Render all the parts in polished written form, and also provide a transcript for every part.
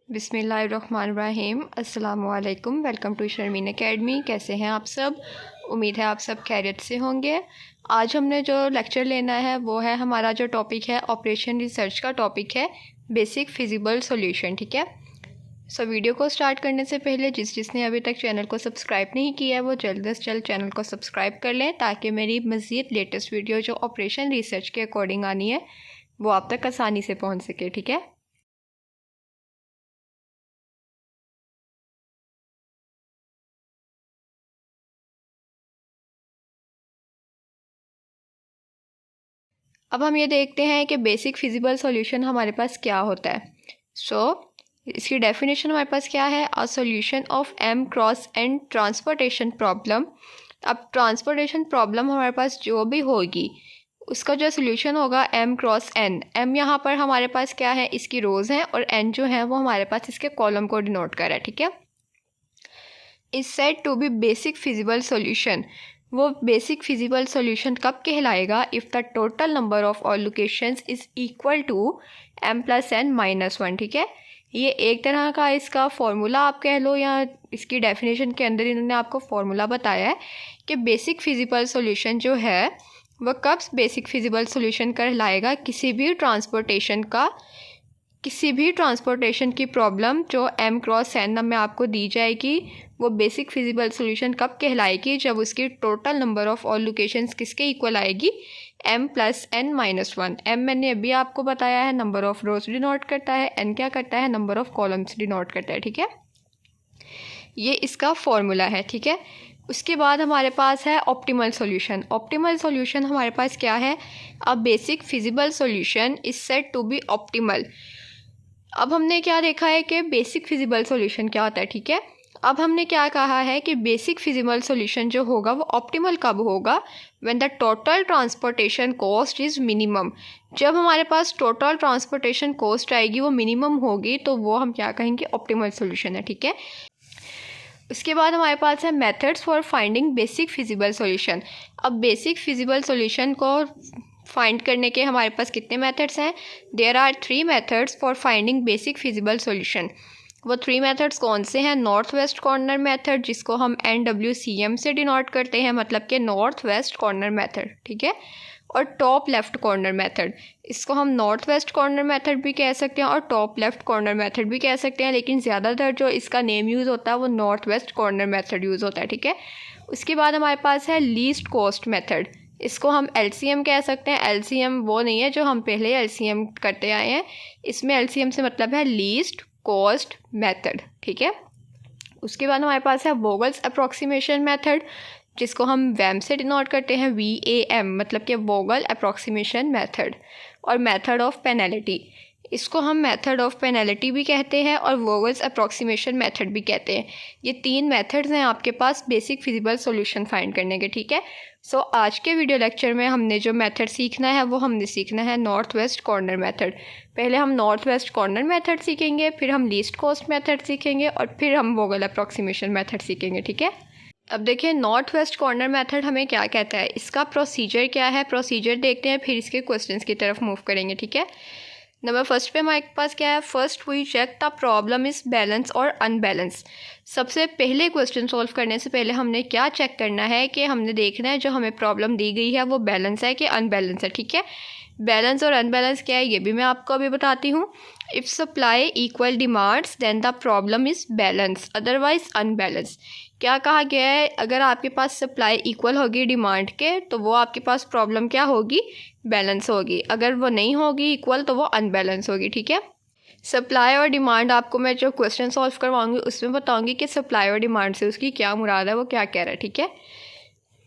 बिस्मिल्लाहिर्रहमानिर्रहीम। अस्सलामुअलैकुम। Welcome to Sharmeen Academy. कैसे हैं आप सब? उम्मीद है आप सब खैरियत से होंगे। आज हमने जो लेक्चर लेना है वो है, हमारा जो टॉपिक है ऑपरेशन रिसर्च का टॉपिक है बेसिक फिजिबल सॉल्यूशन। ठीक है, वीडियो को स्टार्ट करने से पहले जिसने अभी तक चैनल को सब्सक्राइब नहीं किया है वो जल्द से जल्द चैनल को सब्सक्राइब कर लें, ताकि मेरी मज़ीद लेटेस्ट वीडियो जो ऑपरेशन रिसर्च के अकॉर्डिंग आनी है वो आप तक आसानी से पहुँच सके। ठीक है, अब हम ये देखते हैं कि बेसिक फिजिबल सॉल्यूशन हमारे पास क्या होता है। इसकी डेफिनेशन हमारे पास क्या है? A solution of M cross N transportation problem. अब ट्रांसपोर्टेशन प्रॉब्लम हमारे पास जो भी होगी उसका जो सोल्यूशन होगा एम क्रॉस एन। एम यहाँ पर हमारे पास क्या है? इसकी रोज़ हैं, और एन जो है वो हमारे पास इसके कॉलम को डिनोट कर रहा है। ठीक है, is said to be basic feasible solution. वो बेसिक फिजिबल सॉल्यूशन कब कहलाएगा? If the total number of all locations is equal to m + n - 1। ठीक है, ये एक तरह का इसका फॉर्मूला आप कह लो, या इसकी डेफिनेशन के अंदर इन्होंने आपको फॉर्मूला बताया है कि बेसिक फिजिबल सॉल्यूशन जो है वह कब बेसिक फिजिबल सॉल्यूशन कहलाएगा? किसी भी ट्रांसपोर्टेशन की प्रॉब्लम जो m क्रॉस n में आपको दी जाएगी वो बेसिक फिजिबल सॉल्यूशन कब कहलाएगी? जब उसकी total number of all locations किसके इक्वल आएगी? m + n - 1। m मैंने अभी आपको बताया है नंबर ऑफ रोज डिनोट करता है, n क्या करता है? नंबर ऑफ कॉलम्स डिनोट करता है। ठीक है, ये इसका फॉर्मूला है। ठीक है, उसके बाद हमारे पास है ऑप्टिमल सॉल्यूशन। ऑप्टिमल सॉल्यूशन हमारे पास क्या है? A basic feasible solution is said to be optimal. अब हमने क्या देखा है कि बेसिक फिजिबल सॉल्यूशन क्या होता है। ठीक है, अब हमने क्या कहा है कि बेसिक फिजिबल सॉल्यूशन जो होगा वो ऑप्टिमल कब होगा? When the total transportation cost is minimum. जब हमारे पास टोटल ट्रांसपोर्टेशन कॉस्ट आएगी वो मिनिमम होगी तो वो हम क्या कहेंगे? ऑप्टिमल सॉल्यूशन है। ठीक है, उसके बाद हमारे पास है methods for finding basic feasible solution. अब बेसिक फिजिबल सॉल्यूशन को फाइंड करने के हमारे पास कितने मेथड्स हैं? There are 3 methods for finding basic feasible solution. वो 3 मेथड्स कौन से हैं? नॉर्थ वेस्ट कॉर्नर मेथड, जिसको हम NWCM से डिनोट करते हैं, मतलब कि नॉर्थ वेस्ट कॉर्नर मेथड। ठीक है, और टॉप लेफ़्ट कॉर्नर मेथड, इसको हम नॉर्थ वेस्ट कॉर्नर मेथड भी कह सकते हैं और टॉप लेफ़्ट कॉर्नर मेथड भी कह सकते हैं, लेकिन ज़्यादातर जो इसका नेम यूज़ होता है वो north west corner method use होता है। ठीक है, उसके बाद हमारे पास है लीस्ट कॉस्ट मेथड, इसको हम LCM कह सकते हैं। LCM वो नहीं है जो हम पहले LCM करते आए हैं, इसमें LCM से मतलब है लीस्ट कॉस्ट मेथड। ठीक है, उसके बाद हमारे पास है वोगल्स अप्रॉक्सीमेशन मेथड, जिसको हम वैम से डिनोट करते हैं, VAM, मतलब कि वोगल अप्रॉक्सीमेशन मेथड। और मेथड ऑफ पेनल्टी, इसको हम मेथड ऑफ पेनल्टी भी कहते हैं और वोगल्स अप्रॉक्सीमेशन मेथड भी कहते हैं। ये 3 मेथड्स हैं आपके पास बेसिक फिजिबल सॉल्यूशन फाइंड करने के। ठीक है, आज के वीडियो लेक्चर में हमने जो मेथड सीखना है वो हमने सीखना है नॉर्थ वेस्ट कॉर्नर मेथड। पहले हम नॉर्थ वेस्ट कॉर्नर मेथड सीखेंगे, फिर हम लीस्ट कॉस्ट मेथड सीखेंगे, और फिर हम वोगल अप्रॉक्सीमेशन मेथड सीखेंगे। ठीक है, अब देखिए नॉर्थ वेस्ट कॉर्नर मेथड हमें क्या कहता है, इसका प्रोसीजर क्या है, प्रोसीजर देखते हैं, फिर इसके क्वेश्चंस की तरफ मूव करेंगे। ठीक है, नंबर फर्स्ट पे हमारे पास क्या है? First we check the problem is balance और अनबैलेंस। सबसे पहले क्वेश्चन सॉल्व करने से पहले हमने क्या चेक करना है कि हमने देखना है जो हमें प्रॉब्लम दी गई है वो बैलेंस है कि अनबैलेंस है। ठीक है, बैलेंस और अनबैलेंस क्या है ये भी मैं आपको अभी बताती हूँ। If supply equal demands then the problem is balance, otherwise unbalance. क्या कहा गया है? अगर आपके पास सप्लाई इक्वल होगी डिमांड के तो वो आपके पास प्रॉब्लम क्या होगी? बैलेंस होगी। अगर वो नहीं होगी इक्वल तो वो अनबैलेंस होगी। ठीक है, सप्लाई और डिमांड आपको मैं जो क्वेश्चन सॉल्व करवाऊंगी उसमें बताऊंगी कि सप्लाई और डिमांड से उसकी क्या मुराद है, वो क्या कह रहा है। ठीक है,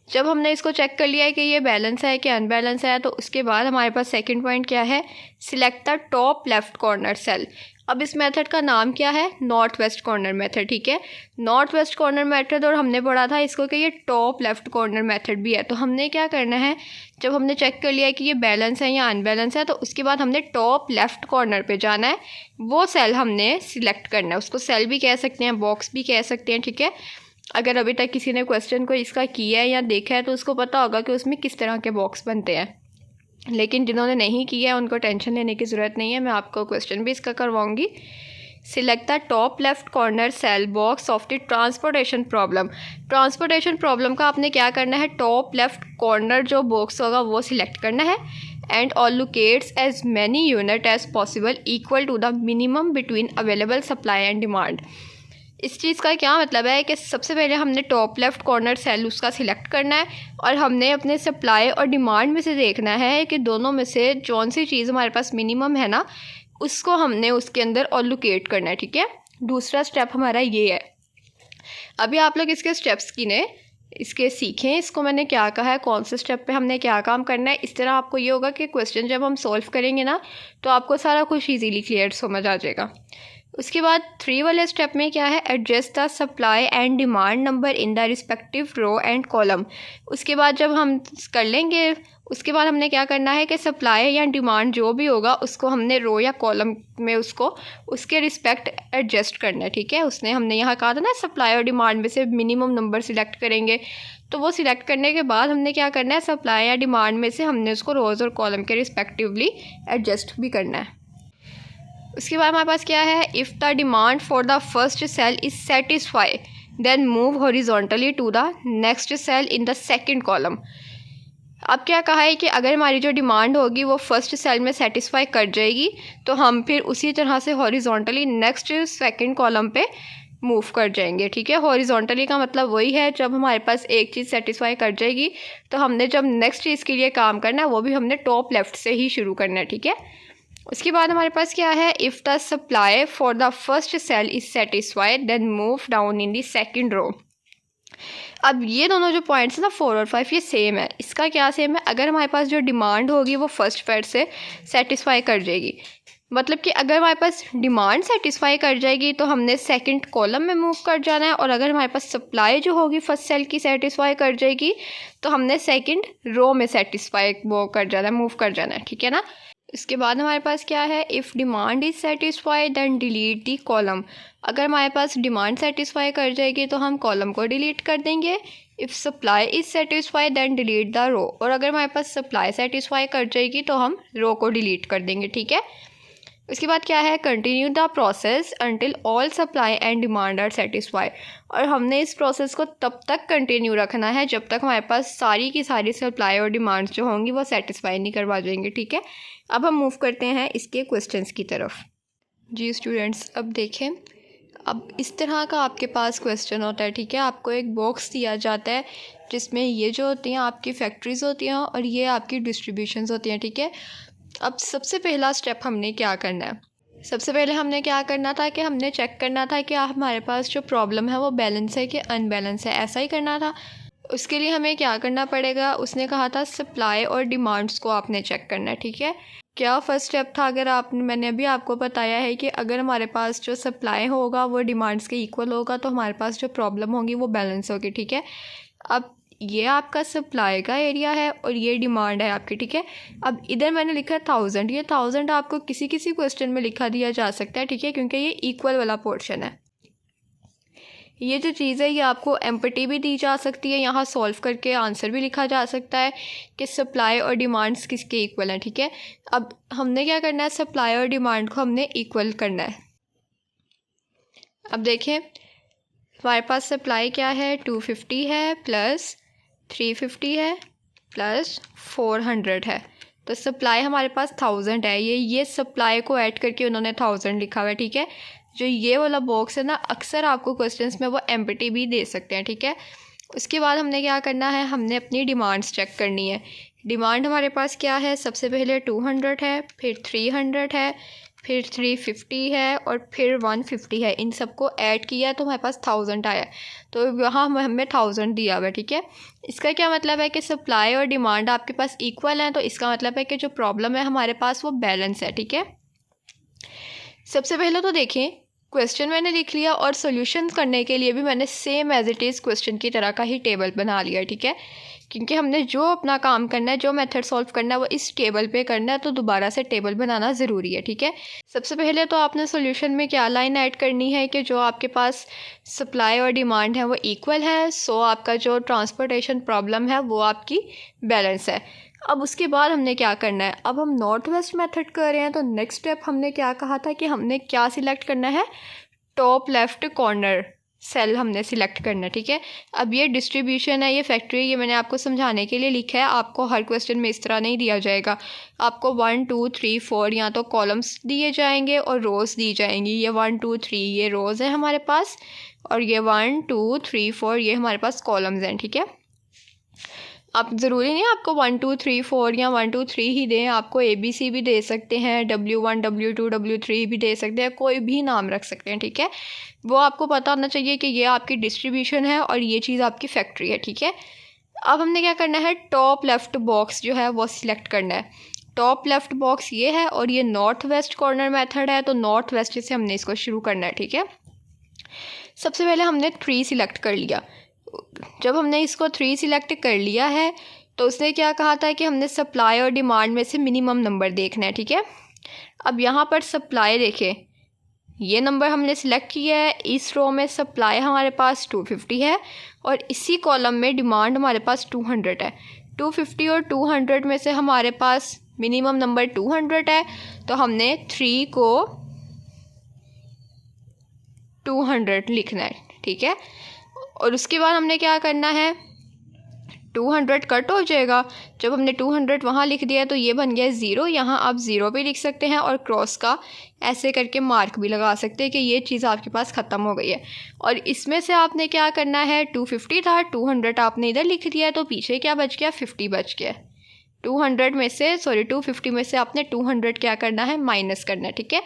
जब हमने इसको चेक कर लिया है कि ये बैलेंस है कि अनबैलेंस है, तो उसके बाद हमारे पास सेकंड पॉइंट क्या है? Select the top left corner cell. अब इस मेथड का नाम क्या है? North west corner method. ठीक है, नॉर्थ वेस्ट कॉर्नर मेथड, और हमने पढ़ा था इसको कि ये टॉप लेफ्ट कॉर्नर मेथड भी है। तो हमने क्या करना है, जब हमने चेक कर लिया कि ये बैलेंस है या अनबैलेंस है, तो उसके बाद हमने टॉप लेफ्ट कॉर्नर पे जाना है, वो सेल हमने सिलेक्ट करना है। उसको सेल भी कह सकते हैं, बॉक्स भी कह सकते हैं। ठीक है, अगर अभी तक किसी ने क्वेश्चन को इसका किया है या देखा है तो उसको पता होगा कि उसमें किस तरह के बॉक्स बनते हैं, लेकिन जिन्होंने नहीं किया है उनको टेंशन लेने की ज़रूरत नहीं है, मैं आपको क्वेश्चन भी इसका करवाऊंगी। Select the top left corner cell box of the transportation problem. Transportation problem का आपने क्या करना है, टॉप लेफ्ट कॉर्नर जो बॉक्स होगा वो सिलेक्ट करना है and allocates as many unit as possible equal to the minimum between available supply and demand। इस चीज़ का क्या मतलब है कि सबसे पहले हमने टॉप लेफ़्ट कॉर्नर सेल उसका सिलेक्ट करना है और हमने अपने सप्लाई और डिमांड में से देखना है कि दोनों में से कौन सी चीज़ हमारे पास मिनिमम है ना, उसको हमने उसके अंदर ऑलोकेट करना है। ठीक है, दूसरा स्टेप हमारा ये है। अभी आप लोग इसके स्टेप्स इसके सीखें, इसको मैंने क्या कहा है, कौन से स्टेप पे हमने क्या काम करना है। इस तरह आपको ये होगा कि क्वेश्चन जब हम सॉल्व करेंगे ना तो आपको सारा कुछ इजीली क्लियर समझ आ जाएगा। उसके बाद 3 वाले स्टेप में क्या है, adjust the supply and demand number in the respective row and column. उसके बाद जब हम कर लेंगे उसके बाद हमने क्या करना है कि सप्लाई या डिमांड जो भी होगा उसको हमने रो या कॉलम में उसके रिस्पेक्ट एडजस्ट करना है। ठीक है, उसने हमने यहाँ कहा था ना सप्लाई और डिमांड में से मिनिमम नंबर सिलेक्ट करेंगे, तो वो सिलेक्ट करने के बाद हमने क्या करना है, सप्लाई या डिमांड में से हमने उसको रोज़ और कॉलम के रिस्पेक्टिवली एडजस्ट भी करना है। उसके बाद हमारे पास क्या है, if the demand for the first cell is satisfy then move horizontally to the next cell in the second column. अब क्या कहा है कि अगर हमारी जो डिमांड होगी वो फर्स्ट सेल में सेटिस्फाई कर जाएगी तो हम फिर उसी तरह से हॉरिजॉन्टली नेक्स्ट सेकंड कॉलम पे मूव कर जाएंगे। ठीक है, हॉरिजॉन्टली का मतलब वही है जब हमारे पास एक चीज़ सेटिस्फाई कर जाएगी तो हमने जब नेक्स्ट चीज़ के लिए काम करना है वो भी हमने टॉप लेफ्ट से ही शुरू करना है। ठीक है, उसके बाद हमारे पास क्या है, if the supply for the first cell is satisfied then move down in the second row. अब ये दोनों जो पॉइंट्स हैं ना 4 और 5 ये सेम है। इसका क्या सेम है, अगर हमारे पास जो डिमांड होगी वो फर्स्ट फेज से सेटिस्फाई कर जाएगी, मतलब कि अगर हमारे पास डिमांड सेटिस्फाई कर जाएगी तो हमने सेकंड कॉलम में मूव कर जाना है, और अगर हमारे पास सप्लाई जो होगी फर्स्ट सेल की सेटिस्फाई कर जाएगी तो हमने सेकंड रो में सेटिस्फाई वो कर जाना है, मूव कर जाना है। ठीक है ना, इसके बाद हमारे पास क्या है, if demand is satisfied than delete the column. अगर हमारे पास डिमांड सेटिस्फाई कर जाएगी तो हम कॉलम को डिलीट कर देंगे। If supply is satisfied than delete the row, और अगर हमारे पास सप्लाई सेटिस्फाई कर जाएगी तो हम रो को डिलीट कर देंगे। ठीक है, उसके बाद क्या है, continue the process until all supply and demand are satisfy, और हमने इस प्रोसेस को तब तक कंटिन्यू रखना है जब तक हमारे पास सारी की सारी सप्लाई और डिमांड्स जो होंगी वो सेटिस्फाई नहीं करवा जाएंगे। ठीक है, अब हम मूव करते हैं इसके क्वेश्चंस की तरफ। जी स्टूडेंट्स, अब देखें, अब इस तरह का आपके पास क्वेश्चन होता है। ठीक है, आपको एक बॉक्स दिया जाता है जिसमें ये जो होती हैं आपकी फैक्ट्रीज़ होती हैं और ये आपकी डिस्ट्रीब्यूशंस होती हैं। ठीक है, अब सबसे पहला स्टेप हमने क्या करना है, सबसे पहले हमने क्या करना था कि हमने चेक करना था कि हमारे पास जो प्रॉब्लम है वो बैलेंस है कि अनबैलेंस है, ऐसा ही करना था। उसके लिए हमें क्या करना पड़ेगा, उसने कहा था सप्लाई और डिमांड्स को आपने चेक करना है। ठीक है, क्या फर्स्ट स्टेप था, अगर मैंने अभी आपको बताया है कि अगर हमारे पास जो सप्लाई होगा वो डिमांड्स के इक्वल होगा तो हमारे पास जो प्रॉब्लम होगी वो बैलेंस होगी। ठीक है, अब ये आपका सप्लाई का एरिया है और ये डिमांड है आपकी। ठीक है, अब इधर मैंने लिखा 1000, ये 1000 आपको किसी किसी क्वेश्चन में लिखा दिया जा सकता है। ठीक है, क्योंकि ये इक्वल वाला पोर्शन है। ये जो चीज़ है ये आपको एम्पटी भी दी जा सकती है, यहाँ सॉल्व करके आंसर भी लिखा जा सकता है कि सप्लाई और डिमांड्स किसके इक्वल हैं। ठीक है, अब हमने क्या करना है, सप्लाई और डिमांड को हमने इक्वल करना है। अब देखें, हमारे पास सप्लाई क्या है, 250 है प्लस 350 है प्लस 400 है, तो सप्लाई हमारे पास 1000 है। ये सप्लाई को ऐड करके उन्होंने 1000 लिखा हुआ है। ठीक है, जो ये वाला बॉक्स है ना, अक्सर आपको क्वेश्चंस में वो एम्पटी भी दे सकते हैं। ठीक है, उसके बाद हमने क्या करना है, हमने अपनी डिमांड्स चेक करनी है। डिमांड हमारे पास क्या है, सबसे पहले 200 है, फिर 300 है, फिर 350 है और फिर 150 है। इन सबको ऐड किया तो हमारे पास 1000 आया, तो यहाँ हमें 1000 दिया हुआ है। ठीक है, इसका क्या मतलब है कि सप्लाई और डिमांड आपके पास इक्वल हैं, तो इसका मतलब है कि जो प्रॉब्लम है हमारे पास वो बैलेंस है। ठीक है, सबसे पहले तो देखें, क्वेश्चन मैंने लिख लिया और सॉल्यूशन करने के लिए भी मैंने same as it is question की तरह का ही टेबल बना लिया। ठीक है, क्योंकि हमने जो अपना काम करना है, जो मेथड सॉल्व करना है वो इस टेबल पे करना है, तो दोबारा से टेबल बनाना ज़रूरी है। ठीक है, सबसे पहले तो आपने सॉल्यूशन में क्या लाइन ऐड करनी है कि जो आपके पास सप्लाई और डिमांड है वो इक्वल है, सो आपका जो ट्रांसपोर्टेशन प्रॉब्लम है वो आपकी बैलेंस है। अब उसके बाद हमने क्या करना है, अब हम नॉर्थ वेस्ट मेथड कर रहे हैं तो नेक्स्ट स्टेप हमने क्या कहा था कि हमने क्या सिलेक्ट करना है, टॉप लेफ़्ट कॉर्नर सेल हमने सिलेक्ट करना है। ठीक है, अब ये डिस्ट्रीब्यूशन है, ये फैक्ट्री, ये मैंने आपको समझाने के लिए लिखा है, आपको हर क्वेश्चन में इस तरह नहीं दिया जाएगा। आपको 1 2 3 4 या तो कॉलम्स दिए जाएंगे और रोज़ दी जाएंगी। ये 1 2 3 ये रोज़ है हमारे पास, और ये 1 2 3 4 ये हमारे पास कॉलम्स हैं। ठीक है, आप ज़रूरी नहीं आपको 1 2 3 4 या 1 2 3 ही दें, आपको ABC भी दे सकते हैं, W1 W2 W3 भी दे सकते हैं, कोई भी नाम रख सकते हैं। ठीक है, वो आपको पता होना चाहिए कि ये आपकी डिस्ट्रीब्यूशन है और ये चीज़ आपकी फैक्ट्री है। ठीक है, अब हमने क्या करना है, टॉप लेफ़्ट बॉक्स जो है वो सिलेक्ट करना है। टॉप लेफ़्ट बॉक्स ये है और ये नॉर्थ वेस्ट कॉर्नर मेथड है, तो नॉर्थ वेस्ट से हमने इसको शुरू करना है। ठीक है, सबसे पहले हमने 3 सिलेक्ट कर लिया। जब हमने इसको 3 सिलेक्ट कर लिया है तो उसने क्या कहा था कि हमने सप्लाई और डिमांड में से मिनिमम नंबर देखना है। ठीक है, अब यहाँ पर सप्लाई देखें, ये नंबर हमने सिलेक्ट किया है, इस रो में सप्लाई हमारे पास 250 है और इसी कॉलम में डिमांड हमारे पास 200 है। 250 और 200 में से हमारे पास मिनिमम नंबर 200 है, तो हमने 3 को 200 लिखना है। ठीक है, और उसके बाद हमने क्या करना है, 200 कट हो जाएगा। जब हमने 200 वहाँ लिख दिया तो ये बन गया 0, यहाँ आप 0 भी लिख सकते हैं और क्रॉस का ऐसे करके मार्क भी लगा सकते हैं कि ये चीज़ आपके पास ख़त्म हो गई है। और इसमें से आपने क्या करना है, 250 था, 200 आपने इधर लिख दिया तो पीछे क्या बच गया, 50 बच गया। 250 में से आपने 200 क्या करना है, माइनस करना है। ठीक है,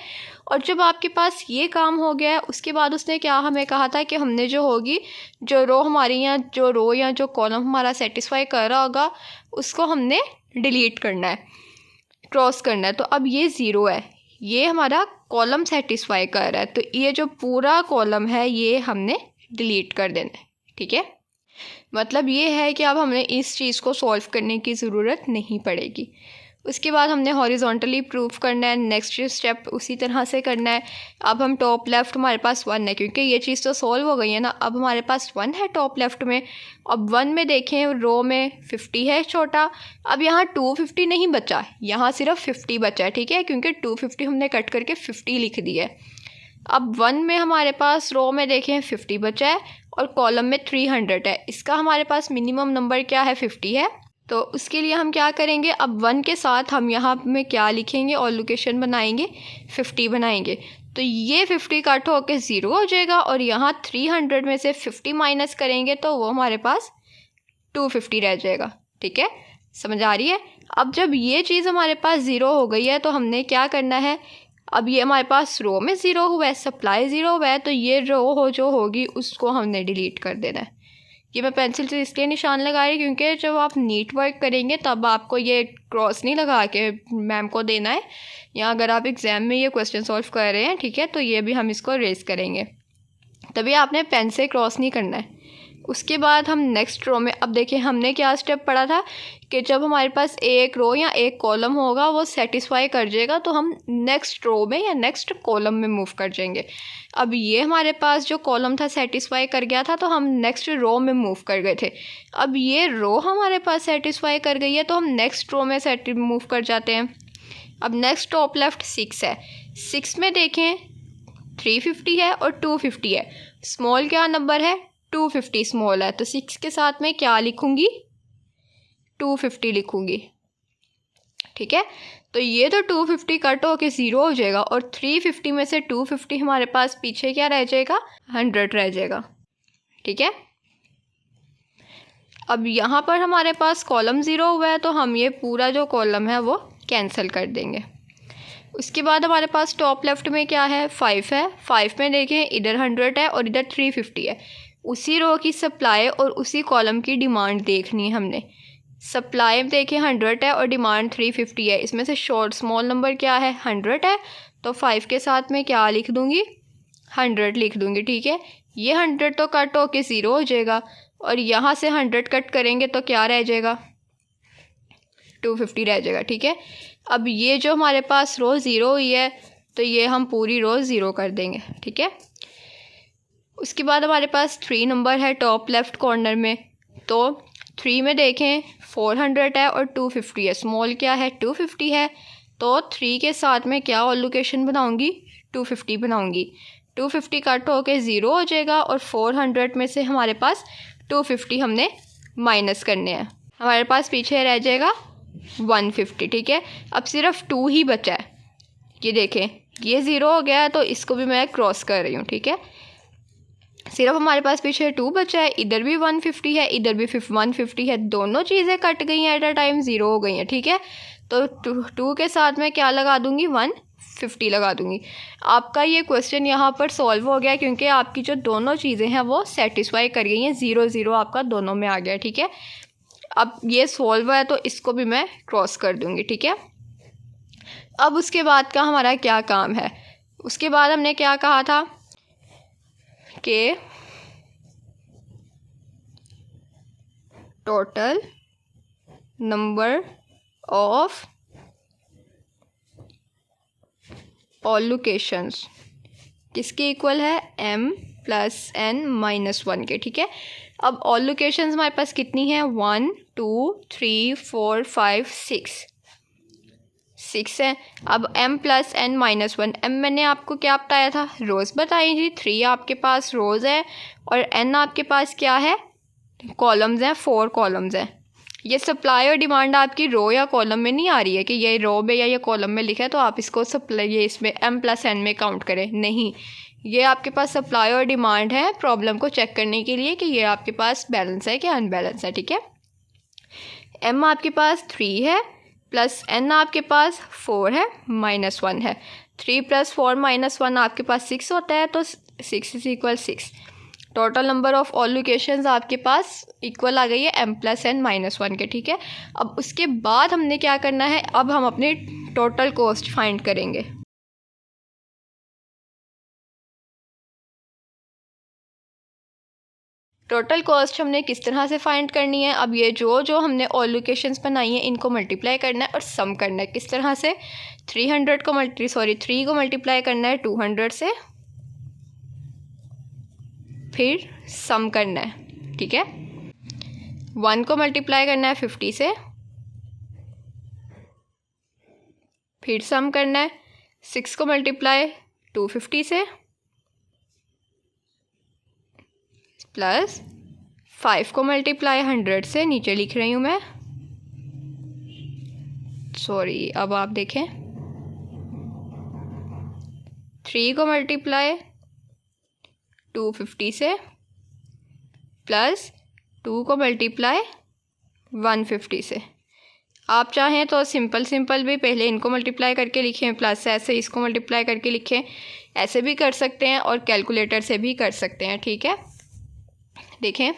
और जब आपके पास ये काम हो गया है उसके बाद उसने क्या हमें कहा था कि हमने जो होगी, जो रो हमारी या जो रो या जो कॉलम हमारा सेटिस्फाई कर रहा होगा उसको हमने डिलीट करना है, क्रॉस करना है। तो अब ये 0 है, ये हमारा कॉलम सेटिस्फाई कर रहा है, तो ये जो पूरा कॉलम है ये हमने डिलीट कर देना है। ठीक है, मतलब ये है कि अब हमें इस चीज़ को सॉल्व करने की ज़रूरत नहीं पड़ेगी। उसके बाद हमने हॉरिजॉन्टली प्रूफ करना है, नेक्स्ट स्टेप उसी तरह से करना है। अब हम टॉप लेफ़्ट हमारे पास 1 है, क्योंकि ये चीज़ तो सॉल्व हो गई है ना, अब हमारे पास 1 है टॉप लेफ़्ट में। अब 1 में देखें रो में 50 है छोटा, अब यहाँ 250 नहीं बचा, यहाँ सिर्फ 50 बचा है। ठीक है, क्योंकि 250 हमने कट करके 50 लिख दिया है। अब 1 में हमारे पास रो में देखें 50 बचा है और कॉलम में 300 है, इसका हमारे पास मिनिमम नंबर क्या है, 50 है। तो उसके लिए हम क्या करेंगे, अब 1 के साथ हम यहाँ में क्या लिखेंगे और लोकेशन बनाएंगे, 50 बनाएंगे। तो ये 50 कट होकर 0 हो जाएगा और यहाँ 300 में से 50 माइनस करेंगे तो वो हमारे पास 250 रह जाएगा। ठीक है, समझ आ रही है। अब जब ये चीज़ हमारे पास 0 हो गई है तो हमने क्या करना है, अब ये हमारे पास रो में 0 हुआ है, सप्लाई 0 हुआ है, तो ये रो जो होगी उसको हमने डिलीट कर देना है। ये मैं पेंसिल से इसलिए निशान लगा रही क्योंकि जब आप नीट वर्क करेंगे तब आपको ये क्रॉस नहीं लगा के मैम को देना है, या अगर आप एग्ज़ाम में ये क्वेश्चन सॉल्व कर रहे हैं, ठीक है, तो ये भी हम इसको रेस करेंगे, तभी आपने पेन से क्रॉस नहीं करना है। उसके बाद हम नेक्स्ट रो में, अब देखिए हमने क्या स्टेप पढ़ा था कि जब हमारे पास एक रो या एक कॉलम होगा वो सेटिस्फाई कर जाएगा तो हम नेक्स्ट रो में या नेक्स्ट कॉलम में मूव कर जाएंगे। अब ये हमारे पास जो कॉलम था सेटिस्फाई कर गया था तो हम नेक्स्ट रो में मूव कर गए थे। अब ये रो हमारे पास सेटिस्फाई कर गई है तो हम नेक्स्ट रो में मूव कर जाते हैं। अब नेक्स्ट टॉप लेफ्ट 6 है, 6 में देखें 350 है और 250 है, स्मॉल क्या नंबर है, 250 स्मॉल है, तो 6 के साथ में क्या लिखूँगी, 250 लिखूँगी। ठीक है, तो ये तो 250 कट होके 0 हो जाएगा और 350 में से 250 हमारे पास पीछे क्या रह जाएगा, 100 रह जाएगा। ठीक है, अब यहाँ पर हमारे पास कॉलम 0 हुआ है तो हम ये पूरा जो कॉलम है वो कैंसिल कर देंगे। उसके बाद हमारे पास टॉप लेफ्ट में क्या है, 5 है, 5 में देखें इधर 100 है और इधर 350 है। उसी रो की सप्लाई और उसी कॉलम की डिमांड देखनी है हमने। सप्लाई में देखें 100 है और डिमांड 350 है, इसमें से शॉर्ट स्मॉल नंबर क्या है, 100 है, तो 5 के साथ में क्या लिख दूँगी, 100 लिख दूँगी। ठीक है, ये 100 तो कट होके 0 हो जाएगा और यहाँ से 100 कट करेंगे तो क्या रह जाएगा, 250 रह जाएगा। ठीक है, अब ये जो हमारे पास रो 0 हुई है तो ये हम पूरी रो 0 कर देंगे। ठीक है, उसके बाद हमारे पास 3 नंबर है टॉप लेफ़्ट कॉर्नर में, तो 3 में देखें 400 है और 250 है, स्मॉल क्या है 250 है, तो 3 के साथ में क्या और लोकेशन बनाऊंगी 250 बनाऊंगी। 250 कट होके 0 हो जाएगा और 400 में से हमारे पास 250 हमने माइनस करने हैं, हमारे पास पीछे रह जाएगा 150। ठीक है, अब सिर्फ 2 ही बचा है, ये देखें ये 0 हो गया है तो इसको भी मैं क्रॉस कर रही हूँ। ठीक है, सिर्फ हमारे पास पीछे 2 बचा है, इधर भी 150 है इधर भी 150 है, दोनों चीज़ें कट गई हैं एट अ टाइम, 0 हो गई हैं। ठीक है, तो 2 के साथ मैं क्या लगा दूंगी 150 लगा दूंगी। आपका ये क्वेश्चन यहाँ पर सॉल्व हो गया क्योंकि आपकी जो दोनों चीज़ें हैं वो सेटिस्फाई कर गई हैं, 0 0 आपका दोनों में आ गया। ठीक है, अब ये सॉल्व है तो इसको भी मैं क्रॉस कर दूंगी। ठीक है, अब उसके बाद का हमारा क्या काम है, उसके बाद हमने क्या कहा था कि total number of all locations किसके इक्वल है m + n - 1 के। ठीक है, अब ऑल लोकेशंस हमारे पास कितनी है 1 2 3 4 5 6 है। अब m + n - 1, m मैंने आपको क्या बताया था रोज़ बताई थी, 3 आपके पास रोज़ है और n आपके पास क्या है कॉलम्स हैं, 4 कॉलम्स हैं। ये सप्लाई और डिमांड आपकी रो या कॉलम में नहीं आ रही है कि ये रो में या ये कॉलम में लिखा है तो आप इसको सप्लाई ये इसमें m + n में काउंट करें, नहीं, ये आपके पास सप्लाई और डिमांड है प्रॉब्लम को चेक करने के लिए कि ये आपके पास बैलेंस है कि अनबैलेंस है। ठीक है, m आपके पास 3 है प्लस n आपके पास 4 है -1 है, 3 + 4 - 1 आपके पास 6 होता है, तो 6 = 6। Total number of all locations आपके पास इक्वल आ गई है m + n - 1 के। ठीक है, अब उसके बाद हमने क्या करना है, अब हम अपनी टोटल कॉस्ट फाइंड करेंगे। टोटल कॉस्ट हमने किस तरह से फाइंड करनी है, अब ये जो हमने ऑल लोकेशंस बनाई हैं इनको मल्टीप्लाई करना है और सम करना है। किस तरह से 3 को मल्टीप्लाई करना है 200 से, फिर सम करना है। ठीक है, 1 को मल्टीप्लाई करना है 50 से, फिर सम करना है 6 को मल्टीप्लाई 250 से, प्लस 5 को मल्टीप्लाई 100 से, नीचे लिख रही हूँ मैं, सॉरी अब आप देखें 3 को मल्टीप्लाई 250 से, प्लस 2 को मल्टीप्लाई 150 से। आप चाहें तो सिंपल भी पहले इनको मल्टीप्लाई करके लिखें, प्लस ऐसे इसको मल्टीप्लाई करके लिखें, ऐसे भी कर सकते हैं और कैलकुलेटर से भी कर सकते हैं। ठीक है, देखें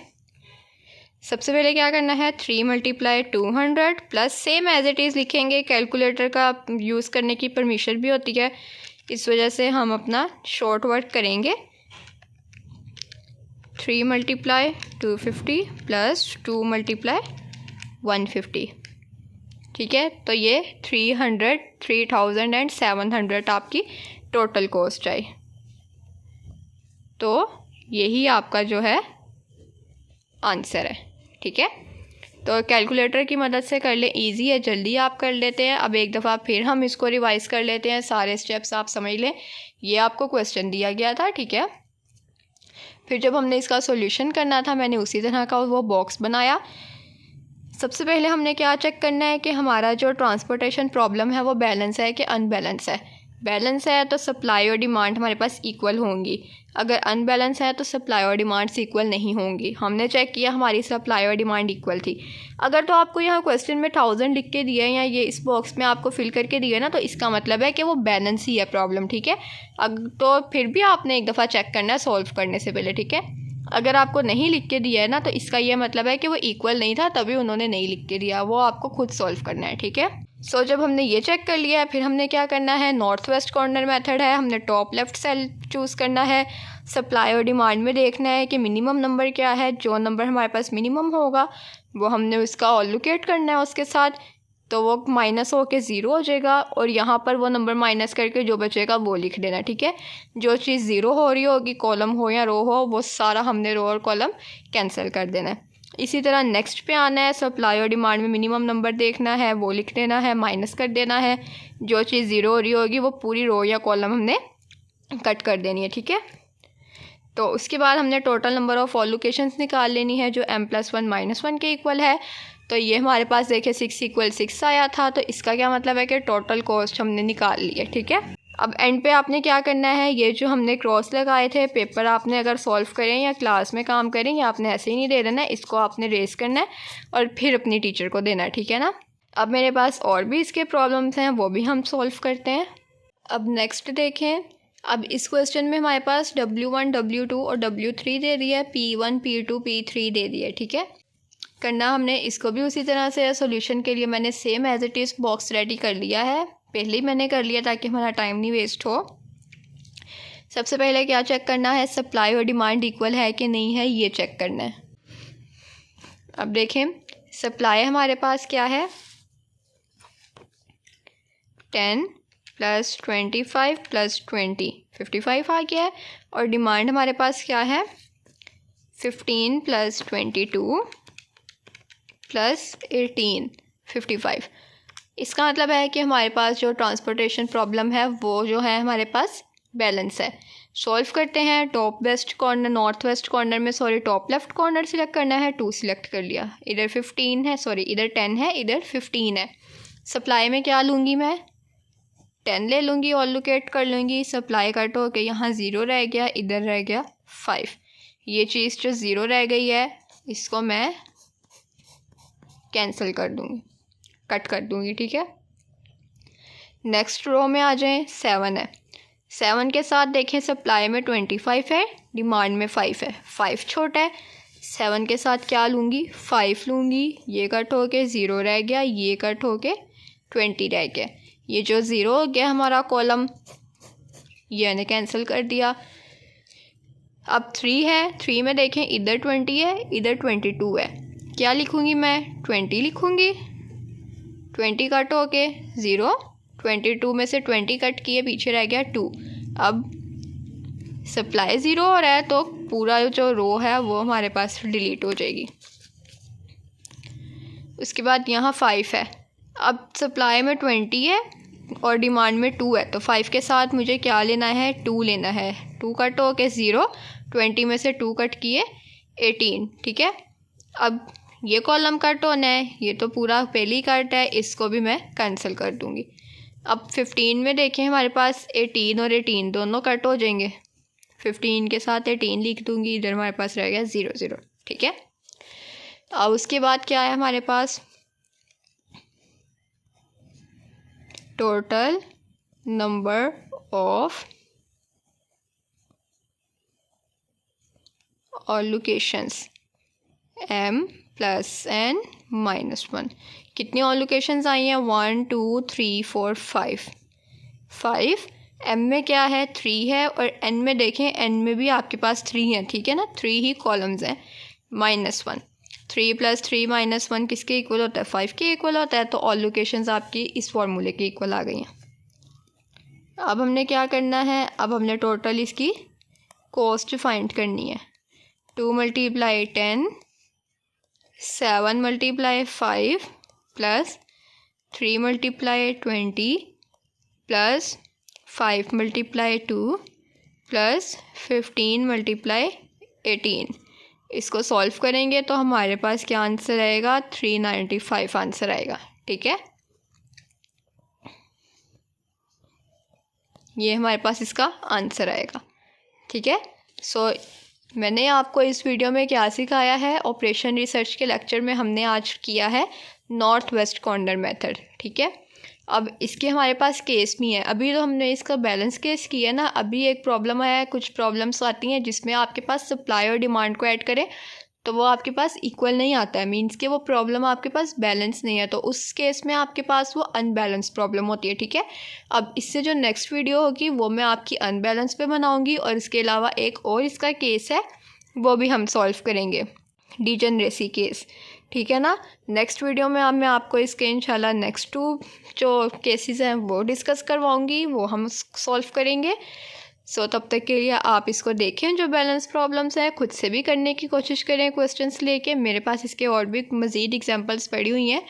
सबसे पहले क्या करना है 3 × 200 plus same as it is लिखेंगे, कैलकुलेटर का यूज़ करने की परमिशन भी होती है, इस वजह से हम अपना शॉर्ट वर्क करेंगे। 3 × 250 प्लस 2 × 150। ठीक है, तो ये 3700 आपकी टोटल कॉस्ट आई। तो यही आपका जो है आंसर है। ठीक है, तो कैलकुलेटर की मदद से कर ले, इजी है, जल्दी आप कर लेते हैं। अब एक दफ़ा फिर हम इसको रिवाइज़ कर लेते हैं, सारे स्टेप्स आप समझ लें। ये आपको क्वेश्चन दिया गया था, ठीक है, फिर जब हमने इसका सॉल्यूशन करना था मैंने उसी तरह का वो बॉक्स बनाया। सबसे पहले हमने क्या चेक करना है कि हमारा जो ट्रांसपोर्टेशन प्रॉब्लम है वो बैलेंस है कि अनबैलेंस है। बैलेंस है तो सप्लाई और डिमांड हमारे पास इक्वल होंगी, अगर अनबैलेंस है तो सप्लाई और डिमांड्स इक्वल नहीं होंगी। हमने चेक किया हमारी सप्लाई और डिमांड इक्वल थी। अगर तो आपको यहाँ क्वेश्चन में 1000 लिख के दिया है या ये इस बॉक्स में आपको फिल करके दिया है ना, तो इसका मतलब है कि वो बैलेंस ही है प्रॉब्लम। ठीक है, तो फिर भी आपने एक दफ़ा चेक करना है सॉल्व करने से पहले। ठीक है, अगर आपको नहीं लिख के दिया है ना, तो इसका ये मतलब है कि वो इक्वल नहीं था, तभी उन्होंने नहीं लिख के दिया, वो आपको खुद सॉल्व करना है। ठीक है, सो जब हमने ये चेक कर लिया है फिर हमने क्या करना है, नॉर्थ वेस्ट कॉर्नर मेथड है, हमने टॉप लेफ्ट सेल चूज़ करना है। सप्लाई और डिमांड में देखना है कि मिनिमम नंबर क्या है, जो नंबर हमारे पास मिनिमम होगा वो हमने उसका ऑलोकेट करना है उसके साथ, तो वो माइनस होके 0 हो जाएगा और यहाँ पर वो नंबर माइनस करके जो बचेगा वो लिख देना। ठीक है, जो चीज़ 0 हो रही होगी, कॉलम हो या रो हो, वो सारा हमने रो और कॉलम कैंसिल कर देना है। इसी तरह नेक्स्ट पे आना है, सप्लाई और डिमांड में मिनिमम नंबर देखना है, वो लिख देना है, माइनस कर देना है। जो चीज़ ज़ीरो हो रही होगी वो पूरी रो या कॉलम हमने कट कर देनी है, ठीक है। तो उसके बाद हमने total number of all locations निकाल लेनी है जो m+1 -1 के इक्वल है। तो ये हमारे पास देखिए 6 = 6 आया था, तो इसका क्या मतलब है कि टोटल कॉस्ट हमने निकाल ली है, ठीक है। अब एंड पे आपने क्या करना है, ये जो हमने क्रॉस लगाए थे पेपर आपने अगर सॉल्व करें या क्लास में काम करें या आपने ऐसे ही नहीं दे देना है, इसको आपने रेस करना है और फिर अपनी टीचर को देना है, ठीक है ना। अब मेरे पास और भी इसके प्रॉब्लम्स हैं, वो भी हम सॉल्व करते हैं। अब नेक्स्ट देखें, अब इस क्वेश्चन में हमारे पास W1 W2 और W3 दे दिया है, P1 P2 P3 दे दिया है, ठीक है। करना हमने इसको भी उसी तरह से, सॉल्यूशन के लिए मैंने same as it is box ready कर लिया है, पहले ही मैंने कर लिया ताकि हमारा टाइम नहीं वेस्ट हो। सबसे पहले क्या चेक करना है, सप्लाई और डिमांड इक्वल है कि नहीं है, ये चेक करना है। अब देखें सप्लाई हमारे पास क्या है, 10 + 25 + 20 55 आ गया है। और डिमांड हमारे पास क्या है, 15 + 22 + 18 55। इसका मतलब है कि हमारे पास जो ट्रांसपोर्टेशन प्रॉब्लम है वो जो है हमारे पास बैलेंस है। सॉल्व करते हैं। Top west corner, north west corner में टॉप लेफ्ट कॉर्नर सिलेक्ट करना है, 2 सिलेक्ट कर लिया। इधर 15 है, इधर 10 है, इधर 15 है। सप्लाई में क्या लूँगी मैं, 10 ले लूँगी और लोकेट कर लूँगी। सप्लाई कट हो के यहाँ 0 रह गया, इधर रह गया 5। ये चीज़ जो 0 रह गई है इसको मैं कैंसिल कर दूँगी, कट कर दूँगी, ठीक है। नेक्स्ट रो में आ जाएं, 7 है। 7 के साथ देखें सप्लाई में 25 है, डिमांड में 5 है। 5 छोटा है, 7 के साथ क्या लूँगी, 5 लूँगी। ये कट हो के 0 रह गया, ये कट हो के 20 रह गया। ये जो 0 हो गया हमारा कॉलम, ये मैंने कैंसिल कर दिया। अब 3 है, 3 में देखें इधर 20 है, इधर 22 है। क्या लिखूँगी मैं, 20 लिखूँगी। 20 कट हो के 0, 22 में से 20 कट किए, पीछे रह गया 2। अब सप्लाई 0 हो रहा है तो पूरा जो रो है वो हमारे पास डिलीट हो जाएगी। उसके बाद यहाँ 5 है। अब सप्लाई में 20 है और डिमांड में 2 है, तो 5 के साथ मुझे क्या लेना है, 2 लेना है। 2 कट हो के 0, 20 में से 2 कट किए 18, ठीक है। अब ये कॉलम कट होना है, ये तो पूरा पहली कट है, इसको भी मैं कैंसिल कर दूँगी। अब 15 में देखें हमारे पास 18 और 18 दोनों कट हो जाएंगे। 15 के साथ 18 लिख दूँगी, इधर हमारे पास रह गया 0 0, ठीक है। अब उसके बाद क्या है हमारे पास, total number of all locations m+n -1। कितनी ऑल लोकेशंस आई हैं, 1 2 3 4 5। 5 m में क्या है, 3 है, और n में देखें n में भी आपके पास 3 है, ठीक है ना, 3 ही कॉलम्स हैं। -1, 3 + 3 -1 किसके इक्वल होता है, 5 के इक्वल होता है। तो ऑल लोकेशंस आपकी इस फॉर्मूले के इक्वल आ गई हैं। अब हमने क्या करना है, अब हमने टोटल इसकी कॉस्ट फाइंड करनी है। 2 × 10, 7 × 5 + 3 × 20 + 5 × 2 + 15 × 18। इसको सॉल्व करेंगे तो हमारे पास क्या आंसर आएगा, 395 आंसर आएगा, ठीक है। ये हमारे पास इसका आंसर आएगा, ठीक है। सो मैंने आपको इस वीडियो में क्या सिखाया है, ऑपरेशन रिसर्च के लेक्चर में हमने आज किया है नॉर्थ वेस्ट कॉर्नर मेथड, ठीक है। अब इसके हमारे पास केस भी हैं। अभी तो हमने इसका बैलेंस केस किया ना, अभी एक प्रॉब्लम आया है, कुछ प्रॉब्लम्स आती हैं जिसमें आपके पास सप्लाई और डिमांड को ऐड करें तो वो आपके पास इक्वल नहीं आता है, मींस कि वो प्रॉब्लम आपके पास बैलेंस नहीं है, तो उस केस में आपके पास वो अनबैलेंस प्रॉब्लम होती है, ठीक है। अब इससे जो नेक्स्ट वीडियो होगी वो मैं आपकी अनबैलेंस पे बनाऊंगी, और इसके अलावा एक और इसका केस है वो भी हम सॉल्व करेंगे, डिजनरेसी केस, ठीक है ना। नेक्स्ट वीडियो में मैं आपको इसके इंशाल्लाह नेक्स्ट 2 जो केसेस हैं वो डिस्कस करवाऊँगी, वो हम सॉल्व करेंगे। तब तक के लिए आप इसको देखें, जो बैलेंस प्रॉब्लम्स हैं खुद से भी करने की कोशिश करें क्वेश्चंस लेके। मेरे पास इसके और भी मज़ीद एग्जांपल्स पड़ी हुई हैं,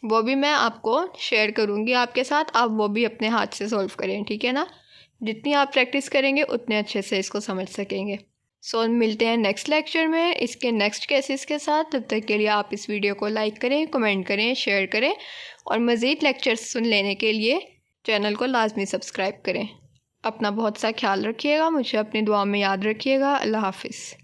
वो भी मैं आपको शेयर करूँगी आपके साथ, आप वो भी अपने हाथ से सॉल्व करें, ठीक है ना। जितनी आप प्रैक्टिस करेंगे उतने अच्छे से इसको समझ सकेंगे। मिलते हैं नेक्स्ट लेक्चर में इसके नेक्स्ट केसेस के साथ। तब तक के लिए आप इस वीडियो को लाइक करें, कमेंट करें, शेयर करें और मज़ीद लेक्चर्स सुन लेने के लिए चैनल को लाजमी सब्सक्राइब करें। अपना बहुत सा ख्याल रखिएगा, मुझे अपनी दुआ में याद रखिएगा। अल्लाह हाफिज़।